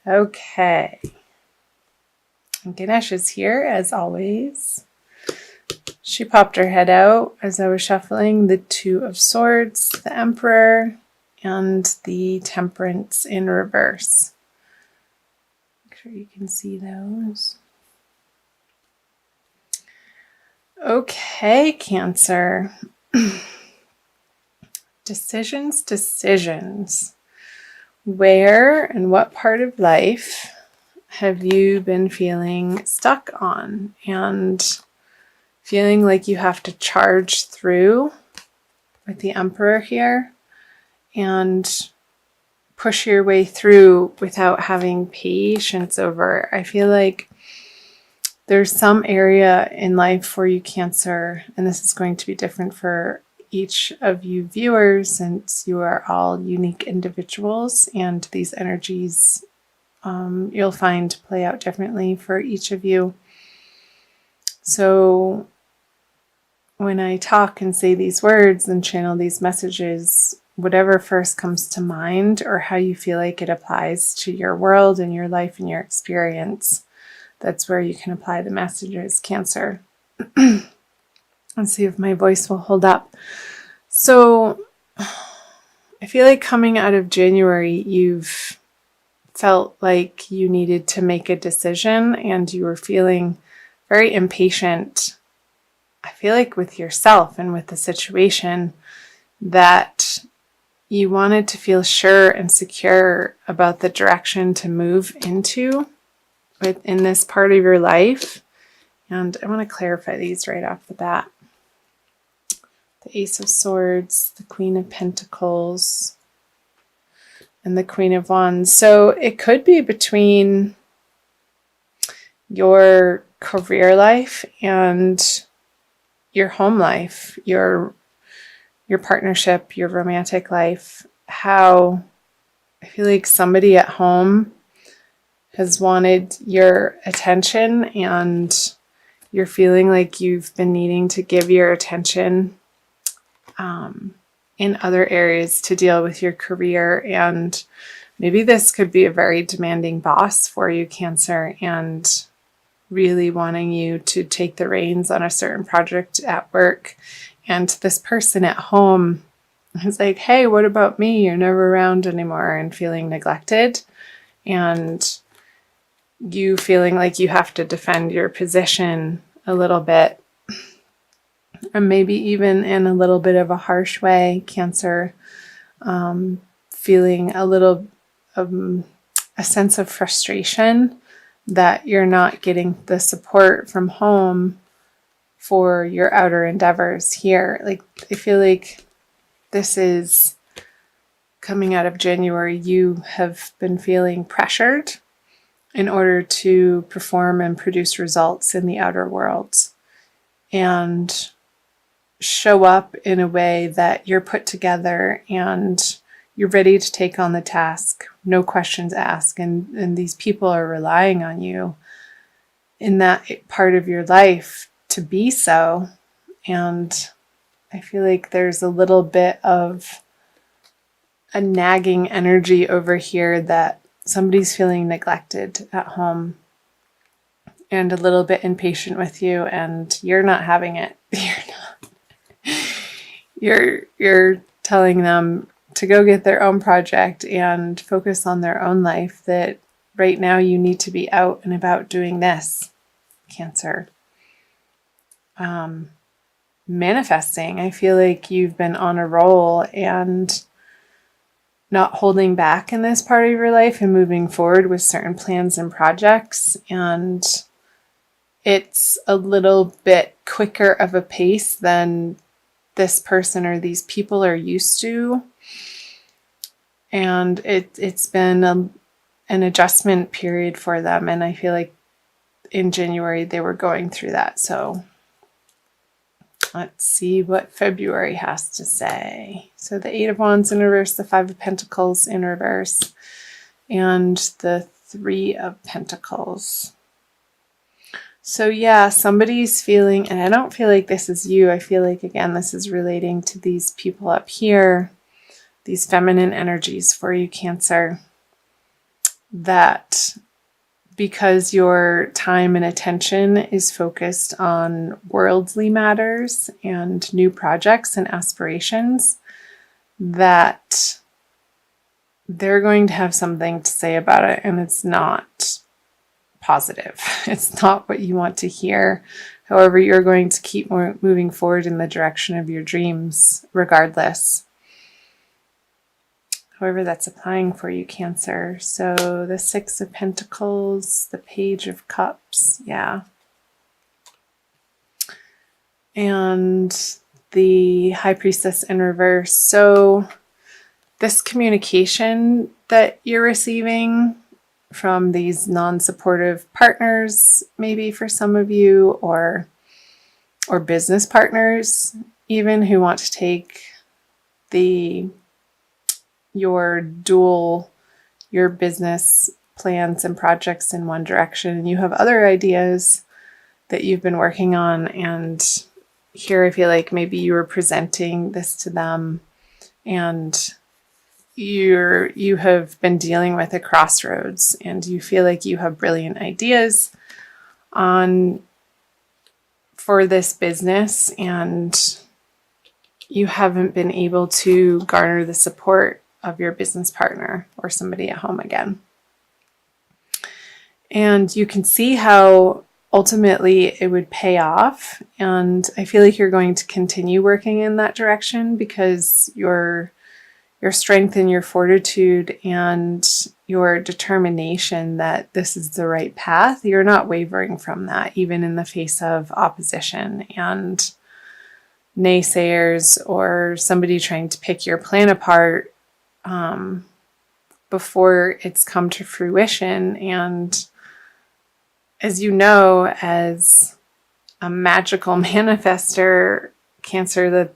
Okay. And Ganesh is here as always. She popped her head out as I was shuffling the Two of Swords, the Emperor, and the Temperance in reverse. Make sure you can see those. Okay, Cancer. Decisions. Where and what part of life have you been feeling stuck on and feeling like you have to charge through with the Emperor here and push your way through without having patience over? I feel like there's some area in life for you, Cancer, and this is going to be different for each of you viewers since you are all unique individuals, and these energies you'll find play out differently for each of you. So when I talk and say these words and channel these messages, whatever first comes to mind or how you feel like it applies to your world and your life and your experience, that's where you can apply the messages, Cancer. Let's see if my voice will hold up. So I feel like coming out of January, you've felt like you needed to make a decision and you were feeling very impatient. I feel like with yourself and with the situation that you wanted to feel sure and secure about the direction to move into within this part of your life. And I want to clarify these right off the bat. The Ace of Swords, the Queen of Pentacles, and the Queen of Wands. So it could be between your career life and your home life, your partnership, your romantic life. How I feel like somebody at home has wanted your attention and you're feeling like you've been needing to give your attention in other areas to deal with your career. And maybe this could be a very demanding boss for you, Cancer, and really wanting you to take the reins on a certain project at work. And this person at home is like, hey, what about me? You're never around anymore, and feeling neglected. And you feeling like you have to defend your position a little bit. And maybe even in a little bit of a harsh way, Cancer, feeling a little a sense of frustration that you're not getting the support from home for your outer endeavors here. Like, I feel like this is coming out of January, you have been feeling pressured in order to perform and produce results in the outer worlds and show up in a way that you're put together and you're ready to take on the task, no questions asked, and these people are relying on you in that part of your life to be so. And I feel like there's a little bit of a nagging energy over here that somebody's feeling neglected at home and a little bit impatient with you, and you're not having it. You're telling them to go get their own project and focus on their own life, that right now you need to be out and about doing this, Cancer. Manifesting. I feel like you've been on a roll and not holding back in this part of your life and moving forward with certain plans and projects. And it's a little bit quicker of a pace than this person or these people are used to. And it's been an adjustment period for them. And I feel like in January they were going through that. So let's see what February has to say. So the Eight of Wands in reverse, the Five of Pentacles in reverse, and the Three of Pentacles. So yeah, somebody's feeling, and I don't feel like this is you. I feel like, again, this is relating to these people up here, these feminine energies for you, Cancer, that because your time and attention is focused on worldly matters and new projects and aspirations, that they're going to have something to say about it, and it's not positive. It's not what you want to hear. However, you're going to keep moving forward in the direction of your dreams regardless. However that's applying for you, Cancer. So the Six of Pentacles, the Page of Cups, yeah. And the High Priestess in reverse. So this communication that you're receiving from these non-supportive partners, maybe for some of you, or business partners even, who want to take your business plans and projects in one direction, and you have other ideas that you've been working on, and here I feel like maybe you were presenting this to them, and you have been dealing with a crossroads, and you feel like you have brilliant ideas for this business, and you haven't been able to garner the support of your business partner or somebody at home again. And you can see how ultimately it would pay off. And I feel like you're going to continue working in that direction because your strength and your fortitude and your determination that this is the right path, you're not wavering from that, even in the face of opposition and naysayers or somebody trying to pick your plan apart before it's come to fruition. And as you know, as a magical manifester, Cancer,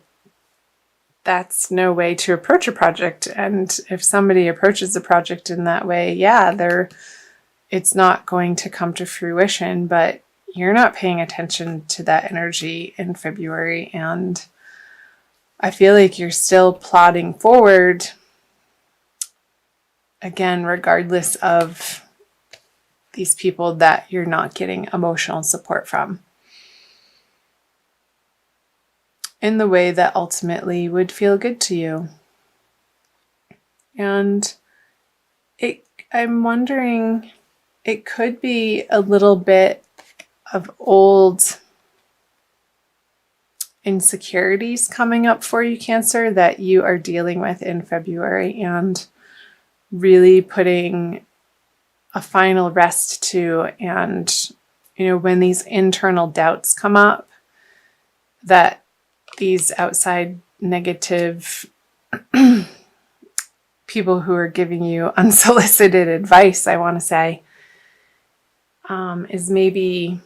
that's no way to approach a project. And if somebody approaches a project in that way, yeah, it's not going to come to fruition, but you're not paying attention to that energy in February. And I feel like you're still plodding forward, again, regardless of these people that you're not getting emotional support from, in the way that ultimately would feel good to you. And I'm wondering, it could be a little bit of old insecurities coming up for you, Cancer, that you are dealing with in February, and really putting a final rest to. And, when these internal doubts come up, that these outside negative people who are giving you unsolicited advice, I want to say, is maybe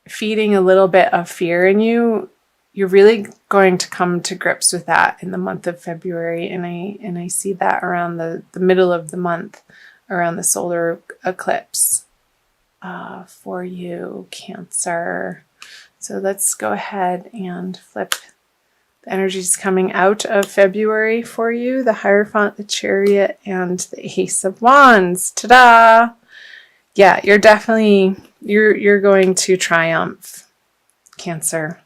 feeding a little bit of fear in you. You're really going to come to grips with that in the month of February. And I see that around the middle of the month, around the solar eclipse for you, Cancer. So let's go ahead and flip the energies coming out of February for you. The Hierophant, the Chariot, and the Ace of Wands. Ta-da! Yeah, you're definitely, you're going to triumph, Cancer.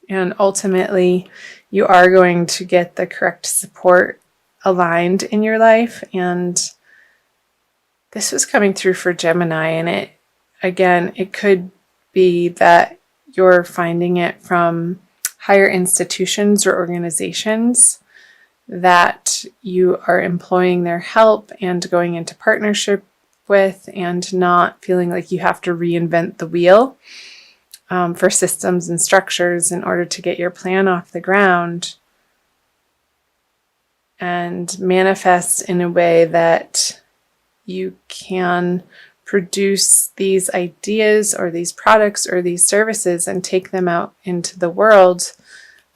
And ultimately, you are going to get the correct support aligned in your life. And this was coming through for Gemini. And it could be that you're finding it from higher institutions or organizations that you are employing their help and going into partnership with, and not feeling like you have to reinvent the wheel for systems and structures in order to get your plan off the ground and manifest in a way that you can produce these ideas or these products or these services and take them out into the world.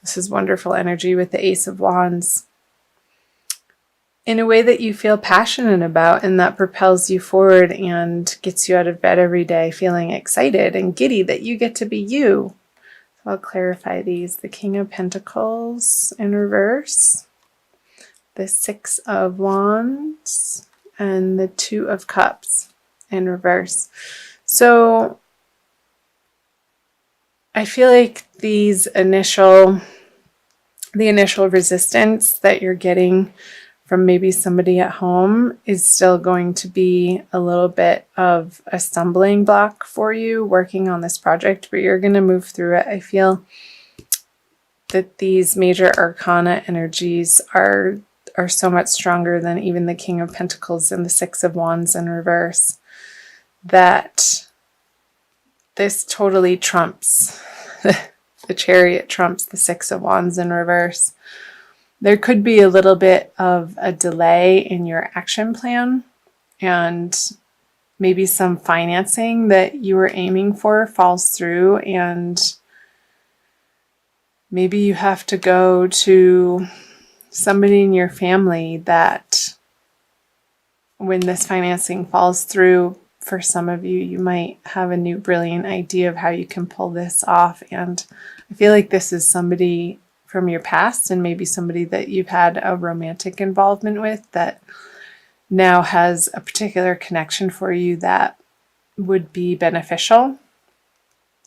This is wonderful energy with the Ace of Wands, in a way that you feel passionate about and that propels you forward and gets you out of bed every day feeling excited and giddy that you get to be you. So I'll clarify these. The King of Pentacles in reverse, the Six of Wands, and the Two of Cups in reverse. So I feel like the initial resistance that you're getting from maybe somebody at home is still going to be a little bit of a stumbling block for you working on this project, but you're going to move through it. I feel that these major arcana energies are so much stronger than even the King of Pentacles and the Six of Wands in reverse, that this totally trumps the Chariot, trumps the Six of Wands in reverse. There could be a little bit of a delay in your action plan, and maybe some financing that you were aiming for falls through, and maybe you have to go to somebody in your family that, when this financing falls through, for some of you, you might have a new brilliant idea of how you can pull this off. And I feel like this is somebody from your past, and maybe somebody that you've had a romantic involvement with that now has a particular connection for you that would be beneficial.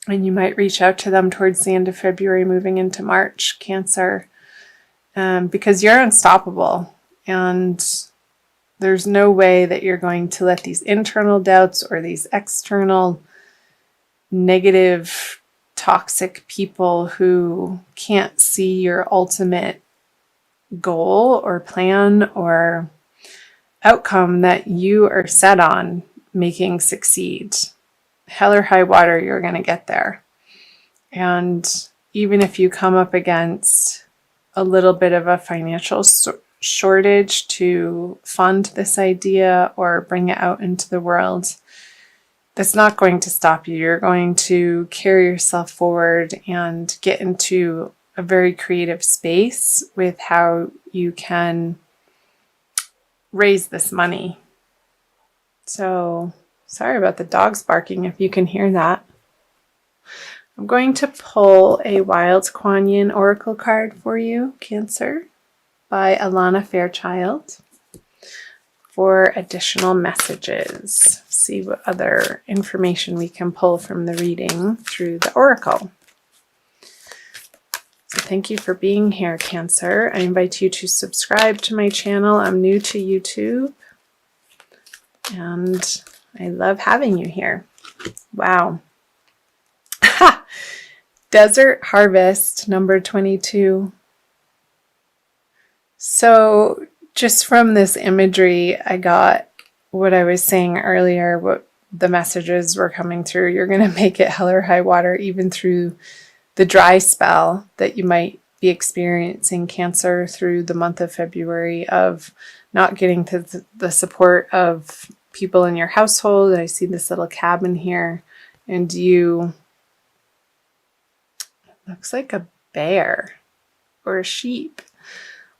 And you might reach out to them towards the end of February, moving into March, Cancer, because you're unstoppable. And there's no way that you're going to let these internal doubts or these external negative, toxic people who can't see your ultimate goal or plan or outcome that you are set on making succeed. Hell or high water, you're going to get there. And even if you come up against a little bit of a financial shortage to fund this idea or bring it out into the world, that's not going to stop you. You're going to carry yourself forward and get into a very creative space with how you can raise this money. So, sorry about the dogs barking if you can hear that. I'm going to pull a Wild Kuan Yin Oracle card for you, Cancer, by Alana Fairchild, for additional messages. See what other information we can pull from the reading through the Oracle. So thank you for being here, Cancer. I invite you to subscribe to my channel. I'm new to YouTube, and I love having you here. Wow. Desert Harvest, number 22. So just from this imagery, I got what I was saying earlier, what the messages were coming through. You're going to make it hell or high water, even through the dry spell that you might be experiencing, Cancer, through the month of February, of not getting to the support of people in your household. I see this little cabin here, and you, looks like a bear or a sheep,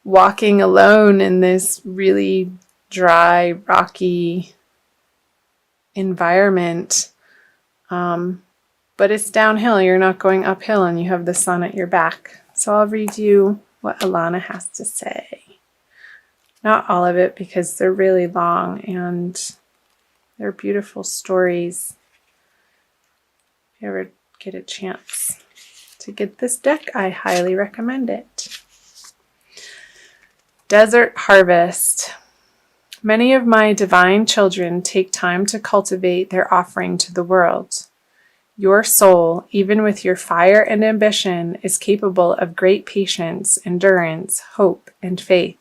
walking alone in this really dry, rocky environment. But it's downhill. You're not going uphill, and you have the sun at your back. So I'll read you what Alana has to say. Not all of it, because they're really long and they're beautiful stories. If you ever get a chance to get this deck, I highly recommend it. Desert Harvest. Many of my divine children take time to cultivate their offering to the world. Your soul, even with your fire and ambition, is capable of great patience, endurance, hope, and faith.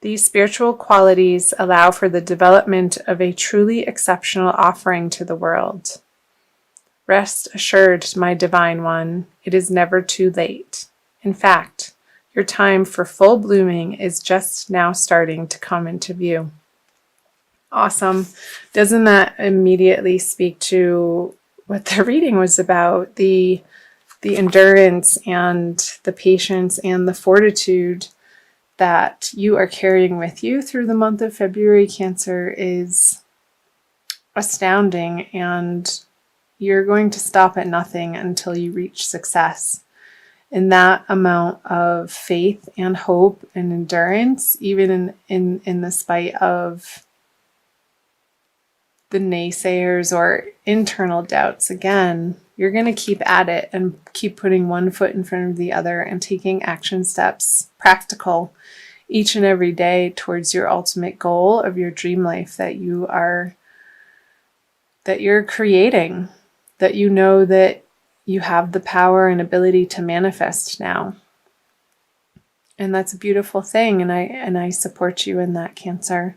These spiritual qualities allow for the development of a truly exceptional offering to the world. Rest assured, my divine one, it is never too late. In fact, your time for full blooming is just now starting to come into view. Awesome. Doesn't that immediately speak to what the reading was about? The endurance and the patience and the fortitude that you are carrying with you through the month of February, Cancer, is astounding, and you're going to stop at nothing until you reach success. And that amount of faith and hope and endurance, even in the spite of the naysayers or internal doubts, again, you're going to keep at it and keep putting one foot in front of the other and taking action steps, practical, each and every day towards your ultimate goal of your dream life that you're creating, that you know that you have the power and ability to manifest now. And that's a beautiful thing, and I support you in that, Cancer.